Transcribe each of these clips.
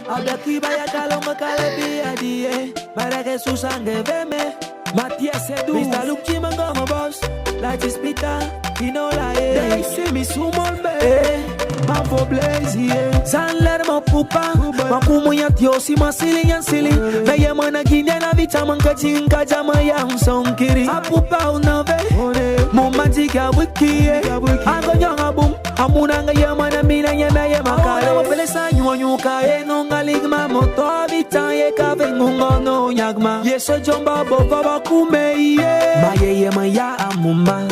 Agaki baya kalonga kalebi adie Mara Jesus angeveme Matías Edu Mr. Luke Chimanga my boss La chispita Inola They say me sumol be Man for blaze Zanler mo pupa Makumu ya tiosi masili yansili Veye mana ginya na vita manka chinka jama ya usonkiri Apupa unave Mumajiga wiki Ango nyonga boom Amunanga ya mana mina nyana ya makare Wapele sa nyuanyuka Nonga ligma moto vita ye kave ngungo no nyagma Yeso jomba bova bakume ye maya amuma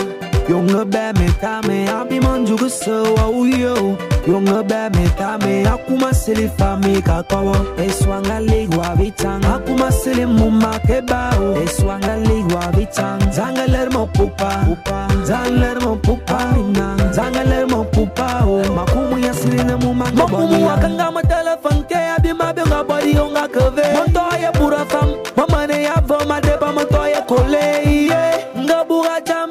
Jonge bij me tame Abi manjugu so au yo Jonge bij me tame Akuma sili fami kakawa Eswanga ligwa vitang Akuma sili muma kebao Eswanga ligwa vitang Zangaler mo pupa Zangaler mo pupa Zangaler mo pupa Makumu ya sili na muma Makumu wakanga ma telefon ke Abi mabinga body yonga keve Montoya pura fam Mamane ya vama deba montoya kole Ngabura jam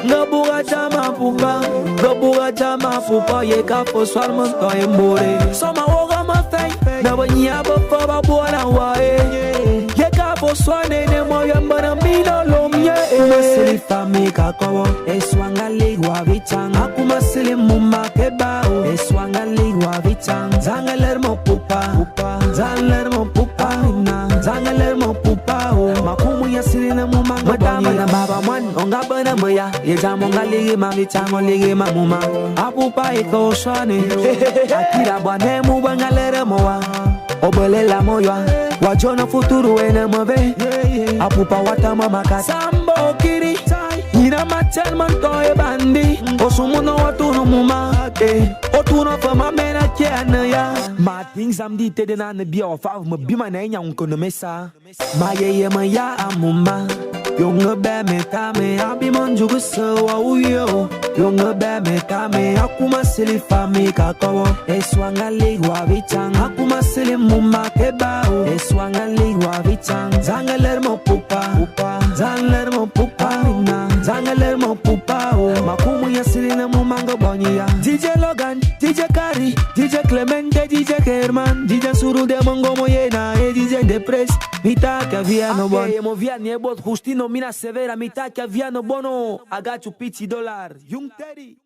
Ngabura jama pupa Ngabura jama pupa Ye ka po swal montoya mbore Soma woga ma feng Na wanya bapa babuana wae Ye ka po swal nene moya mbana mino lomye Masili fami kakawa Eswanga ligwa vitang Akuma sili muma kebao Eswanga ligwa vitang Zangaler mo pupa Zangaler mo pupa Zangaler mo pupa Makumu ya sili na muma Madama na baba mwan Onga bana maya Yejamonga ligi ma vichango ligi ma muma Apupa iko shwane Akira bwane muba ngalere mowa Obelela moya Wajona futuru ene move Apupa watama makata Sambo kiri Ina machal mantoye bandi Osumuno watuno muma Otuno fama mena kiana ya Ma things am di te dena ne bia Ofa me bima na enya unkono mesa Ma ye ma ya amuma Jonge bij me tame Abi manjugu so au yo Jonge bij me tame Akuma sili fami kakawa Eswanga ligwa vitang Akuma sili muma kebao Eswanga ligwa vitang Zangaler mo pupa Zangaler mo pupa Zangaler mo pupa Makumu ya sili na mumanga bonyi DJ Logan, DJ Kari DJ Clemente, DJ Kerman DJ Suru de Mongomo yena DJ Depres Mita que via no bon Mo via niebot Justino mina severa Mita que via no bono Agachu pichi dollar Young Teddy